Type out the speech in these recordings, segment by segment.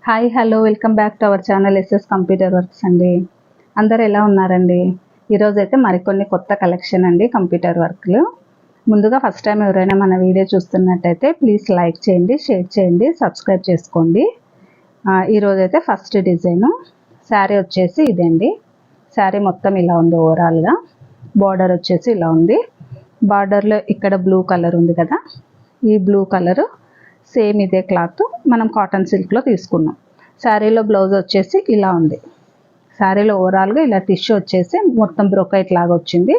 Hi hello welcome back to our channel SS computer works అండి. అందరు ఎలా ఉన్నారండి? ఈరోజు అయితే మరికొన్ని కొత్త కలెక్షన్ అండి కంప్యూటర్ వర్క్లు. ముందుగా ఫస్ట్ టైం ఎవరైనా మన వీడియో చూస్తున్నట్టయితే ప్లీజ్ లైక్ చేయండి, షేర్ చేయండి, సబ్స్క్రైబ్ చేసుకోండి. ఈరోజు అయితే ఫస్ట్ డిజైను శారీ వచ్చేసి ఇదండి. శారీ మొత్తం ఇలా ఉంది. ఓవరాల్గా బార్డర్ వచ్చేసి ఇలా ఉంది. బార్డర్లో ఇక్కడ బ్లూ కలర్ ఉంది కదా, ఈ బ్లూ కలరు సేమ్ ఇదే క్లాత్ మనం కాటన్ సిల్క్లో తీసుకున్నాం. శారీలో బ్లౌజ్ వచ్చేసి ఇలా ఉంది. శారీలో ఓవరాల్గా ఇలా టిష్యూ వచ్చేసి మొత్తం బ్రొకైట్ లాగా వచ్చింది.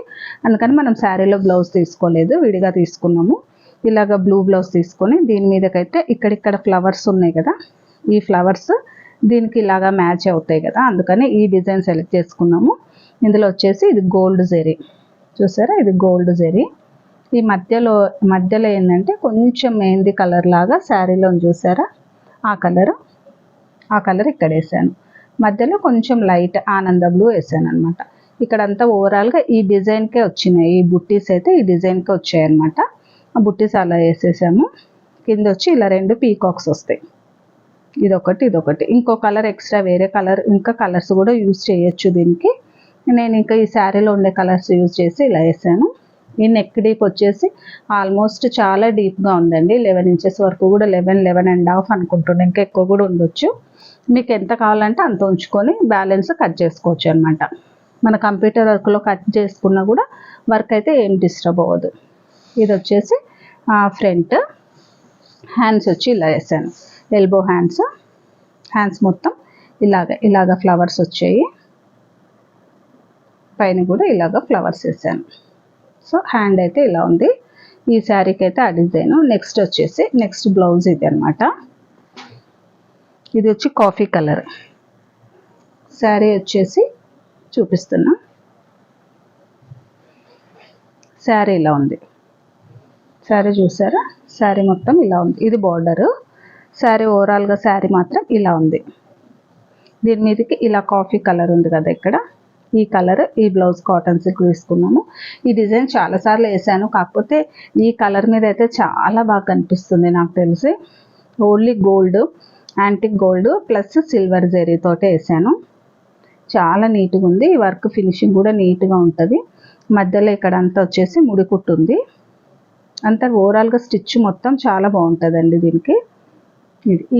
అందుకని మనం శారీలో బ్లౌజ్ తీసుకోలేదు, విడిగా తీసుకున్నాము. ఇలాగ బ్లూ బ్లౌజ్ తీసుకొని దీని మీదకైతే ఇక్కడిక్కడ ఫ్లవర్స్ ఉన్నాయి కదా, ఈ ఫ్లవర్స్ దీనికి ఇలాగా మ్యాచ్ అవుతాయి కదా, అందుకని ఈ డిజైన్ సెలెక్ట్ చేసుకున్నాము. ఇందులో వచ్చేసి ఇది గోల్డ్ జెరీ, చూసారా, ఇది గోల్డ్ జెరీ. ఈ మధ్యలో ఏంటంటే కొంచెం మెహందీ కలర్ లాగా శారీలో చూసారా, ఆ కలర్ ఇక్కడ వేసాను. మధ్యలో కొంచెం లైట్ ఆనంద బ్లూ వేసాను అనమాట. ఇక్కడంతా ఓవరాల్గా ఈ డిజైన్కే వచ్చినాయి. ఈ బుట్టీస్ అయితే ఈ డిజైన్కే వచ్చాయి అనమాట. ఆ బుట్టీస్ అలా వేసేసాము. కింద వచ్చి ఇలా రెండు పీకాక్స్ వస్తాయి, ఇదొకటి ఇదొకటి. ఇంకో కలర్ ఎక్స్ట్రా వేరే కలర్, ఇంకా కలర్స్ కూడా యూజ్ చేయొచ్చు దీనికి. నేను ఇంకా ఈ శారీలో ఉండే కలర్స్ యూజ్ చేసి ఇలా వేసాను. ఈ నెక్ డీప్ వచ్చేసి ఆల్మోస్ట్ చాలా డీప్గా ఉందండి. 11 ఇంచెస్ వరకు కూడా, 11.5 అనుకుంటున్నాను, ఇంకా ఎక్కువ కూడా ఉండొచ్చు. మీకు ఎంత కావాలంటే అంత ఉంచుకొని బ్యాలెన్స్ కట్ చేసుకోవచ్చు అనమాట. మన కంప్యూటర్ వర్క్లో కట్ చేసుకున్నా కూడా వర్క్ అయితే ఏం డిస్టర్బ్ అవ్వదు. ఇది వచ్చేసి ఫ్రంట్ హ్యాండ్స్ వచ్చి ఇలా వేసాను, ఎల్బో హ్యాండ్స్ మొత్తం ఇలాగ ఫ్లవర్స్ వచ్చాయి. పైన కూడా ఇలాగ ఫ్లవర్స్ వేసాను. సో హ్యాండ్ అయితే ఇలా ఉంది. ఈ శారీకి అయితే ఆ డిజైను. నెక్స్ట్ వచ్చేసి నెక్స్ట్ బ్లౌజ్ ఇది అనమాట. ఇది వచ్చి కాఫీ కలర్ శారీ వచ్చేసి చూపిస్తున్నా. శారీ ఇలా ఉంది. శారీ చూసారా, శారీ మొత్తం ఇలా ఉంది. ఇది బార్డరు. శారీ ఓవరాల్గా శారీ మాత్రం ఇలా ఉంది. దీని మీదకి ఇలా కాఫీ కలర్ ఉంది కదా, ఇక్కడ ఈ కలర్, ఈ బ్లౌజ్ కాటన్ సిల్క్ తీసుకున్నాము. ఈ డిజైన్ చాలాసార్లు వేసాను, కాకపోతే ఈ కలర్ మీద అయితే చాలా బాగా కనిపిస్తుంది నాకు తెలిసి. Only gold, antique gold plus silver జెరీతోటే వేసాను. చాలా నీట్గా ఉంది. ఈ వర్క్ ఫినిషింగ్ కూడా నీట్గా ఉంటుంది. మధ్యలో ఇక్కడ అంతా వచ్చేసి ముడికుట్టు ఉంది. అంతా ఓవరాల్గా స్టిచ్ మొత్తం చాలా బాగుంటుందండి దీనికి.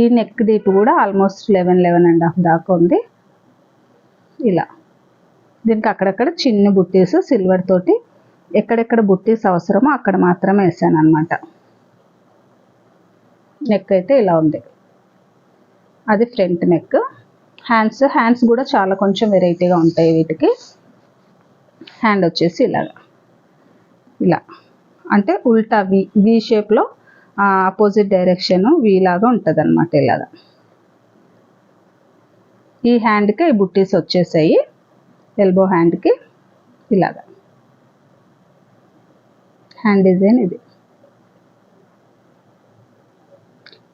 ఈ నెక్ డీప్ కూడా ఆల్మోస్ట్ 11.5 దాకా ఉంది. ఇలా దీనికి అక్కడక్కడ చిన్న బుట్టీస్ సిల్వర్ తోటి, ఎక్కడెక్కడ బుట్టీస్ అవసరమో అక్కడ మాత్రమే వేసాను అనమాట. నెక్ అయితే ఇలా ఉంది. అది ఫ్రంట్ నెక్. హ్యాండ్స్ కూడా చాలా కొంచెం వెరైటీగా ఉంటాయి వీటికి. హ్యాండ్ వచ్చేసి ఇలా అంటే ఉల్టా వి షేప్లో ఆపోజిట్ డైరెక్షన్ వి లాగా ఉంటుంది అనమాట. ఇలాగా ఈ హ్యాండ్కి ఈ బుట్టీస్ వచ్చేసాయి. ఎల్బో హ్యాండ్కి ఇలాగా హ్యాండ్ డిజైన్ ఇది.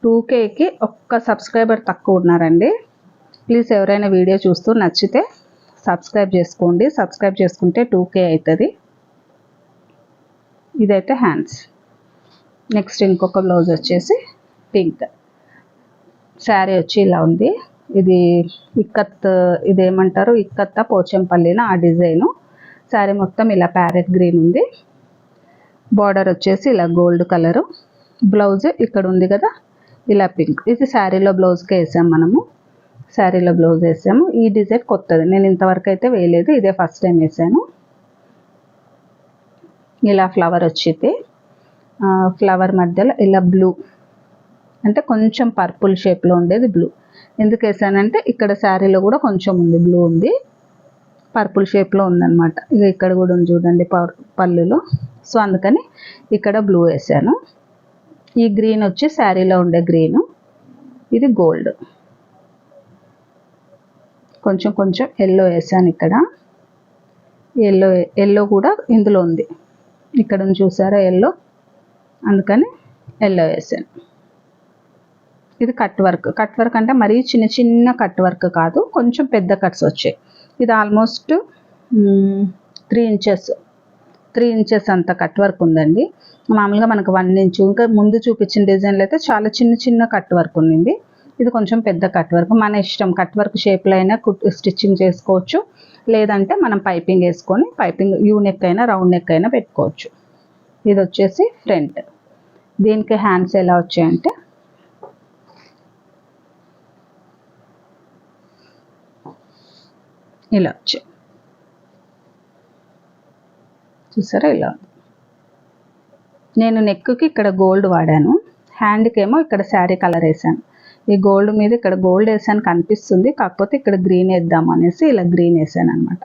2Kకి ఒక్క సబ్స్క్రైబర్ తక్కువ ఉన్నారండి. ప్లీజ్ ఎవరైనా వీడియో చూస్తూ నచ్చితే సబ్స్క్రైబ్ చేసుకోండి. సబ్స్క్రైబ్ చేసుకుంటే 2K అవుతుంది. ఇదైతే హ్యాండ్స్. నెక్స్ట్ ఇంకొక బ్లౌజ్ వచ్చేసి పింక్. శారీ వచ్చి ఇలా ఉంది. ఇది ఇక్కత్, ఇదేమంటారు ఇక్కత్త పోచంపల్లిన ఆ డిజైను. శారీ మొత్తం ఇలా ప్యారెట్ గ్రీన్ ఉంది. బార్డర్ వచ్చేసి ఇలా గోల్డ్ కలరు. బ్లౌజ్ ఇక్కడ ఉంది కదా, ఇలా పింక్. ఇది శారీలో బ్లౌజ్కే వేసాము మనము. శారీలో బ్లౌజ్ వేసాము. ఈ డిజైన్ కొత్తది, నేను ఇంతవరకు అయితే వేయలేదు, ఇదే ఫస్ట్ టైం వేసాను. ఇలా ఫ్లవర్ వచ్చింది. ఫ్లవర్ మధ్యలో ఇలా బ్లూ, అంటే కొంచెం పర్పుల్ షేప్లో ఉండేది బ్లూ. ఎందుకు వేసానంటే ఇక్కడ శారీలో కూడా కొంచెం ఉంది, బ్లూ ఉంది, పర్పుల్ షేప్లో ఉందన్నమాట. ఇక ఇక్కడ కూడా ఉంది చూడండి పళ్ళులో. సో అందుకని ఇక్కడ బ్లూ వేసాను. ఈ గ్రీన్ వచ్చి శారీలో ఉండే గ్రీను. ఇది గోల్డ్. కొంచెం ఎల్లో వేసాను ఇక్కడ. ఎల్లో కూడా ఇందులో ఉంది, ఇక్కడ చూసారా ఎల్లో, అందుకని ఎల్లో వేసాను. ఇది కట్ వర్క్ అంటే మరీ చిన్న కట్ వర్క్ కాదు, కొంచెం పెద్ద కట్స్ వచ్చాయి. ఇది ఆల్మోస్ట్ 3 ఇంచెస్ అంత కట్ వర్క్ ఉందండి. మామూలుగా మనకు 1 ఇంచు, ఇంకా ముందు చూపించిన డిజైన్లో అయితే చాలా చిన్న కట్ వర్క్ ఉంది. ఇది కొంచెం పెద్ద కట్ వర్క్, మన ఇష్టం. కట్ వర్క్ షేప్లో అయినా స్టిచ్చింగ్ చేసుకోవచ్చు, లేదంటే మనం పైపింగ్ వేసుకొని పైపింగ్ యూ నెక్ అయినా రౌండ్ నెక్ అయినా పెట్టుకోవచ్చు. ఇది వచ్చేసి ఫ్రంట్. దీనికి హ్యాండ్స్ ఎలా వచ్చాయంటే ఇలా వచ్చాయి, చూసారా ఇలా. నేను నెక్కి ఇక్కడ గోల్డ్ వాడాను, హ్యాండ్కి ఏమో ఇక్కడ శారీ కలర్ వేసాను. ఈ గోల్డ్ మీద ఇక్కడ గోల్డ్ వేసాను కనిపిస్తుంది, కాకపోతే ఇక్కడ గ్రీన్ వేద్దాం అనేసి ఇలా గ్రీన్ వేసాను అనమాట.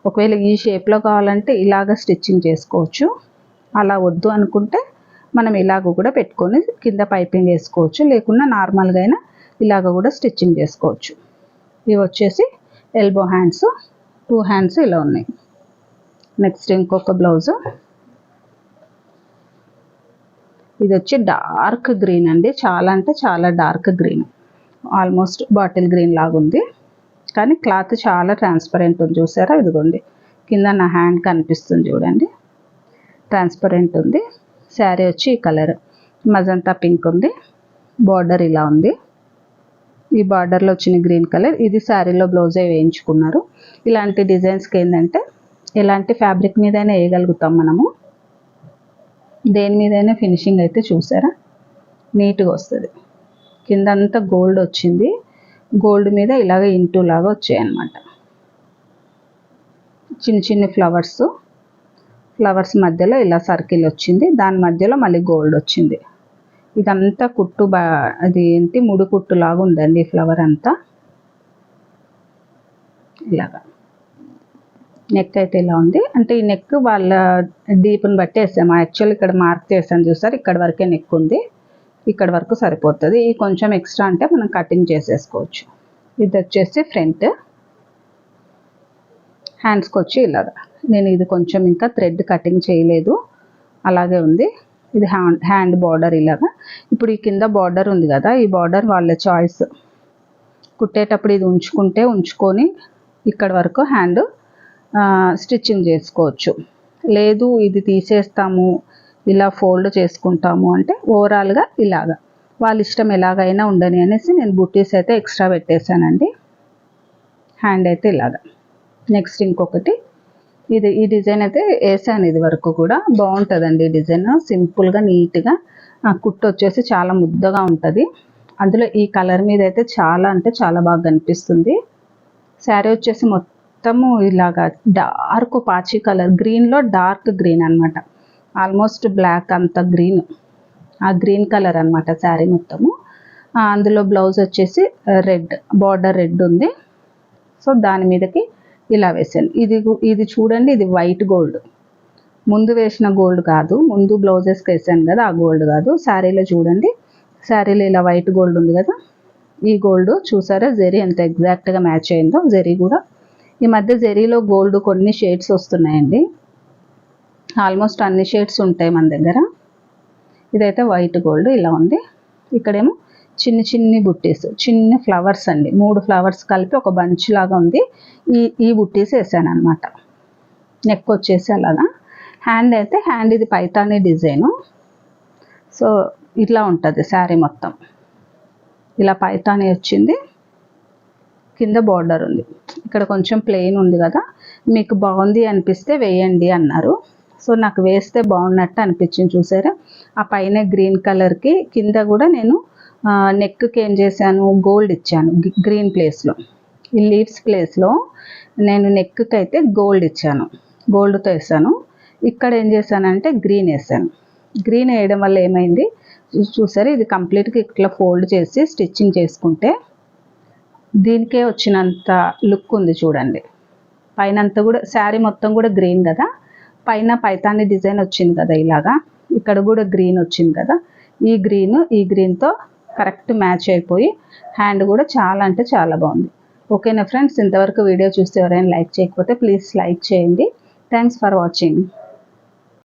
ఒకవేళ ఈ షేప్లో కావాలంటే ఇలాగ స్టిచ్చింగ్ చేసుకోవచ్చు, అలా వద్దు అనుకుంటే మనం ఇలాగ కూడా పెట్టుకొని కింద పైపింగ్ వేసుకోవచ్చు, లేకుండా నార్మల్గా అయినా ఇలాగ కూడా స్టిచ్చింగ్ చేసుకోవచ్చు. ఇవి వచ్చేసి ఎల్బో హ్యాండ్స్, 2 హ్యాండ్స్ ఇలా ఉన్నాయి. నెక్స్ట్ ఇంకొక బ్లౌజు, ఇది వచ్చి డార్క్ గ్రీన్ అండి, చాలా అంటే చాలా dark green, almost bottle green లాగా ఉంది, కానీ క్లాత్ చాలా ట్రాన్స్పరెంట్ ఉంది. చూసారా, ఇదిగోండి కింద నా హ్యాండ్ కనిపిస్తుంది చూడండి, ట్రాన్స్పరెంట్ ఉంది. శారీ వచ్చి ఈ కలర్ మజంతా పింక్ ఉంది, బార్డర్ ఇలా ఉంది. ఈ బార్డర్లో వచ్చిన గ్రీన్ కలర్, ఇది శారీలో బ్లౌజే వేయించుకున్నారు. ఇలాంటి డిజైన్స్కి ఏంటంటే ఎలాంటి ఫ్యాబ్రిక్ మీదైనా వేయగలుగుతాం మనము, దేని మీదైనా ఫినిషింగ్ అయితే చూసారా నీట్గా వస్తుంది. కింద అంతా గోల్డ్ వచ్చింది, గోల్డ్ మీద ఇలాగ ఇంటూ లాగా వచ్చాయి అన్నమాట. చిన్న చిన్న ఫ్లవర్స్ మధ్యలో ఇలా సర్కిల్ వచ్చింది, దాని మధ్యలో మళ్ళీ గోల్డ్ వచ్చింది. ఇదంతా కుట్టు అది ఏంటి ముడి కుట్టు లాగా ఉందండి ఫ్లవర్ అంతా. ఇలాగా నెక్ అయితే ఇలా ఉంది, అంటే ఈ నెక్ వాళ్ళ డీప్ని బట్టి వేసాము. యాక్చువల్ ఇక్కడ మార్క్ చేసాను చూసారు, ఇక్కడ వరకే నెక్ ఉంది, ఇక్కడ వరకు సరిపోతుంది. ఈ కొంచెం ఎక్స్ట్రా అంటే మనం కటింగ్ చేసేసుకోవచ్చు. ఇది వచ్చేసి ఫ్రంట్. హ్యాండ్స్కి వచ్చి ఇలాగా, నేను ఇది కొంచెం ఇంకా థ్రెడ్ కటింగ్ చేయలేదు, అలాగే ఉంది. ఇది హ్యాండ్ బార్డర్ ఇలాగా. ఇప్పుడు ఈ కింద బార్డర్ ఉంది కదా, ఈ బార్డర్ వాళ్ళ చాయిస్. కుట్టేటప్పుడు ఇది ఉంచుకొని ఇక్కడ వరకు హ్యాండ్ స్టిచ్చింగ్ చేసుకోవచ్చు, లేదు ఇది తీసేస్తాము ఇలా ఫోల్డ్ చేసుకుంటాము అంటే ఓవరాల్గా ఇలాగా వాళ్ళ ఇష్టం, ఎలాగైనా ఉండని అనేసి నేను బుట్టీస్ అయితే ఎక్స్ట్రా పెట్టేశానండి. హ్యాండ్ అయితే ఇలాగా. నెక్స్ట్ ఇంకొకటి, ఈ డిజైన్ అయితే వేసాను ఇది వరకు కూడా, బాగుంటుందండి ఈ డిజైన్, సింపుల్గా నీట్గా. కుట్టు వచ్చేసి చాలా ముద్దగా ఉంటుంది, అందులో ఈ కలర్ మీద అయితే చాలా అంటే చాలా బాగా కనిపిస్తుంది. శారీ వచ్చేసి మొత్తము ఇలాగా డార్క్ పాచి కలర్, గ్రీన్లో డార్క్ గ్రీన్ అనమాట, ఆల్మోస్ట్ బ్లాక్ అంత గ్రీన్, ఆ గ్రీన్ కలర్ అనమాట శారీ మొత్తము. అందులో బ్లౌజ్ వచ్చేసి రెడ్, బార్డర్ రెడ్ ఉంది. సో దాని మీదకి ఇలా వేసాను. ఇది చూడండి, ఇది వైట్ గోల్డ్, ముందు వేసిన గోల్డ్ కాదు, ముందు బ్లౌజెస్కి వేసాను కదా ఆ గోల్డ్ కాదు. శారీలో చూడండి, శారీలో ఇలా వైట్ గోల్డ్ ఉంది కదా, ఈ గోల్డ్ చూసారా జరీ ఎంత ఎగ్జాక్ట్గా మ్యాచ్ అయిందో. జరీ కూడా ఈ మధ్య జరీలో గోల్డ్ కొన్ని షేడ్స్ వస్తున్నాయండి, ఆల్మోస్ట్ అన్ని షేడ్స్ ఉంటాయి మన దగ్గర. ఇదైతే వైట్ గోల్డ్ ఇలా ఉంది. ఇక్కడేమో చిన్ని బుట్టీస్, చిన్న ఫ్లవర్స్ అండి, 3 ఫ్లవర్స్ కలిపి ఒక బంచ్ లాగా ఉంది. ఈ బుట్టీస్ వేసాను అనమాట. నెక్ వచ్చేసి అలాగా. హ్యాండ్ ఇది పైతానీ డిజైను. సో ఇట్లా ఉంటుంది శారీ మొత్తం, ఇలా పైతానీ వచ్చింది. కింద బార్డర్ ఉంది, ఇక్కడ కొంచెం ప్లెయిన్ ఉంది కదా, మీకు బాగుంది అనిపిస్తే వేయండి అన్నారు. సో నాకు వేస్తే బాగున్నట్టు అనిపించింది. చూసారా, ఆ పైన గ్రీన్ కలర్కి కింద కూడా నేను నెక్కి ఏం చేశాను, గోల్డ్ ఇచ్చాను గ్రీన్ ప్లేస్లో. ఈ లీవ్స్ ప్లేస్లో నేను నెక్కి అయితే గోల్డ్ ఇచ్చాను, గోల్డ్తో వేసాను. ఇక్కడ ఏం చేశానంటే గ్రీన్ వేసాను. గ్రీన్ వేయడం వల్ల ఏమైంది చూసారా, ఇది కంప్లీట్గా ఇట్లా ఫోల్డ్ చేసి స్టిచ్చింగ్ చేసుకుంటే దీనికే వచ్చినంత లుక్ ఉంది చూడండి. పైన అంతా కూడా శారీ మొత్తం కూడా గ్రీన్ కదా, పైన పైతాని డిజైన్ వచ్చింది కదా ఇలాగా, ఇక్కడ కూడా గ్రీన్ వచ్చింది కదా, ఈ గ్రీన్తో కరెక్ట్ మ్యాచ్ అయిపోయి హ్యాండ్ కూడా చాలా అంటే చాలా బాగుంది. ఓకేనా ఫ్రెండ్స్, ఇంతవరకు వీడియో చూస్తే ఎవరైనా లైక్ చేయకపోతే ప్లీజ్ లైక్ చేయండి. Thanks for watching.